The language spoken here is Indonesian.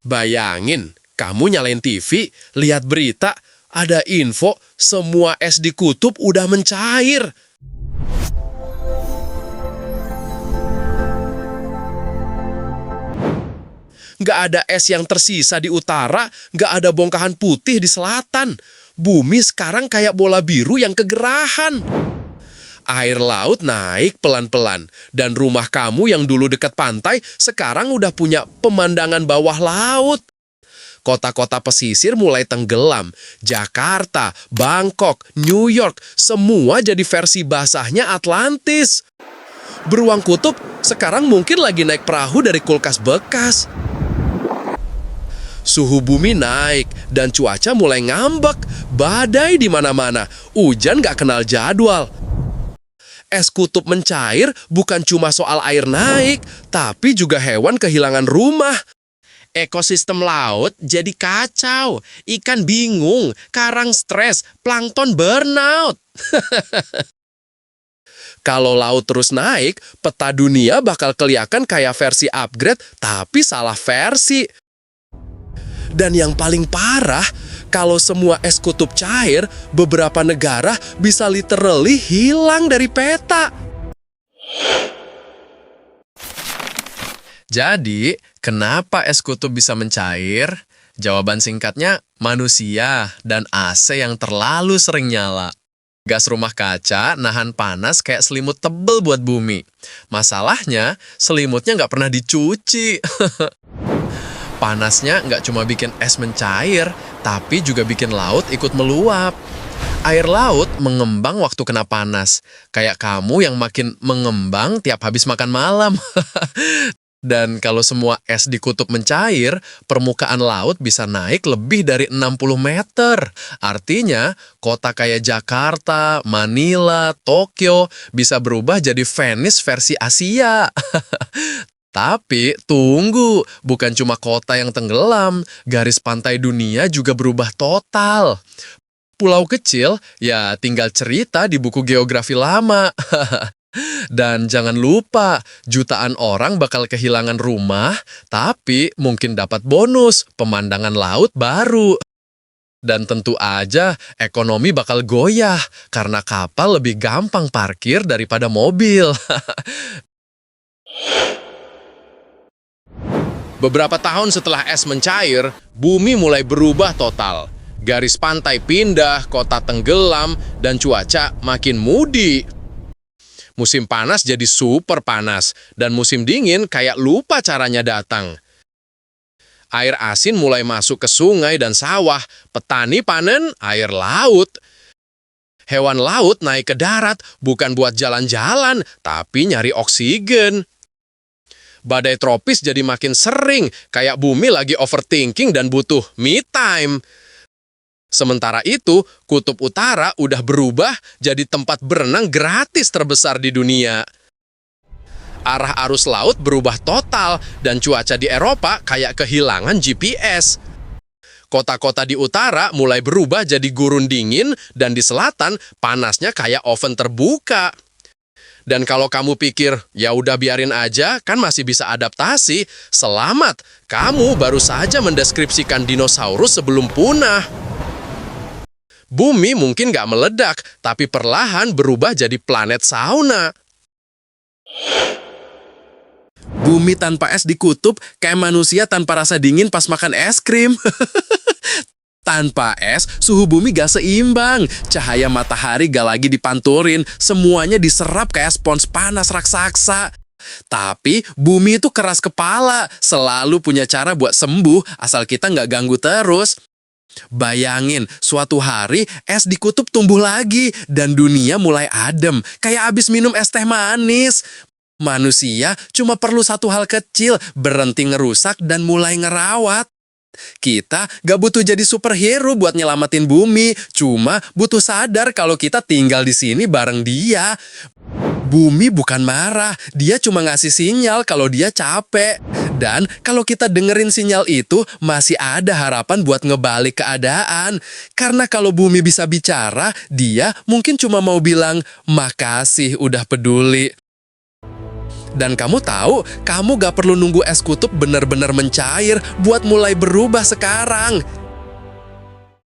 Bayangin, kamu nyalain TV, lihat berita, ada info semua es di kutub udah mencair. Nggak ada es yang tersisa di utara, nggak ada bongkahan putih di selatan. Bumi sekarang kayak bola biru yang kegerahan. Air laut naik pelan-pelan, dan rumah kamu yang dulu dekat pantai sekarang udah punya pemandangan bawah laut. Kota-kota pesisir mulai tenggelam. Jakarta, Bangkok, New York, semua jadi versi basahnya Atlantis. Beruang kutub sekarang mungkin lagi naik perahu dari kulkas bekas. Suhu bumi naik dan cuaca mulai ngambek. Badai di mana-mana, hujan gak kenal jadwal. Es kutub mencair bukan cuma soal air naik, tapi juga hewan kehilangan rumah. Ekosistem laut jadi kacau, ikan bingung, karang stres, plankton burnout. Kalau laut terus naik, peta dunia bakal kelihatan kayak versi upgrade, tapi salah versi. Dan yang paling parah, kalau semua es kutub cair, beberapa negara bisa literally hilang dari peta. Jadi, kenapa es kutub bisa mencair? Jawaban singkatnya, manusia dan AC yang terlalu sering nyala. Gas rumah kaca nahan panas kayak selimut tebel buat bumi. Masalahnya, selimutnya nggak pernah dicuci. Panasnya nggak cuma bikin es mencair, tapi juga bikin laut ikut meluap. Air laut mengembang waktu kena panas. Kayak kamu yang makin mengembang tiap habis makan malam. Dan kalau semua es di kutub mencair, permukaan laut bisa naik lebih dari 60 meter. Artinya, kota kayak Jakarta, Manila, Tokyo bisa berubah jadi Venice versi Asia. Tapi tunggu, bukan cuma kota yang tenggelam, garis pantai dunia juga berubah total. Pulau kecil, ya tinggal cerita di buku geografi lama. Dan jangan lupa, jutaan orang bakal kehilangan rumah, tapi mungkin dapat bonus, pemandangan laut baru. Dan tentu aja, ekonomi bakal goyah, karena kapal lebih gampang parkir daripada mobil. Beberapa tahun setelah es mencair, bumi mulai berubah total. Garis pantai pindah, kota tenggelam, dan cuaca makin mudi. Musim panas jadi super panas, dan musim dingin kayak lupa caranya datang. Air asin mulai masuk ke sungai dan sawah, petani panen air laut. Hewan laut naik ke darat bukan buat jalan-jalan, tapi nyari oksigen. Badai tropis jadi makin sering, kayak bumi lagi overthinking dan butuh me time. Sementara itu, kutub utara udah berubah jadi tempat berenang gratis terbesar di dunia. Arah arus laut berubah total dan cuaca di Eropa kayak kehilangan GPS. Kota-kota di utara mulai berubah jadi gurun dingin dan di selatan panasnya kayak oven terbuka. Dan kalau kamu pikir, ya udah biarin aja, kan masih bisa adaptasi. Selamat, kamu baru saja mendeskripsikan dinosaurus sebelum punah. Bumi mungkin nggak meledak, tapi perlahan berubah jadi planet sauna. Bumi tanpa es di kutub kayak manusia tanpa rasa dingin pas makan es krim. Tanpa es, suhu bumi gak seimbang. Cahaya matahari gak lagi dipanturin. Semuanya diserap kayak spons panas raksasa. Tapi bumi itu keras kepala. Selalu punya cara buat sembuh asal kita gak ganggu terus. Bayangin, suatu hari es di kutub tumbuh lagi. Dan dunia mulai adem. Kayak abis minum es teh manis. Manusia cuma perlu satu hal kecil. Berhenti ngerusak dan mulai ngerawat. Kita gak butuh jadi superhero buat nyelamatin bumi, cuma butuh sadar kalau kita tinggal di sini bareng dia. Bumi bukan marah, dia cuma ngasih sinyal kalau dia capek. Dan kalau kita dengerin sinyal itu, masih ada harapan buat ngebalik keadaan. Karena kalau bumi bisa bicara, dia mungkin cuma mau bilang, makasih udah peduli. Dan kamu tahu, kamu gak perlu nunggu es kutub benar-benar mencair buat mulai berubah sekarang.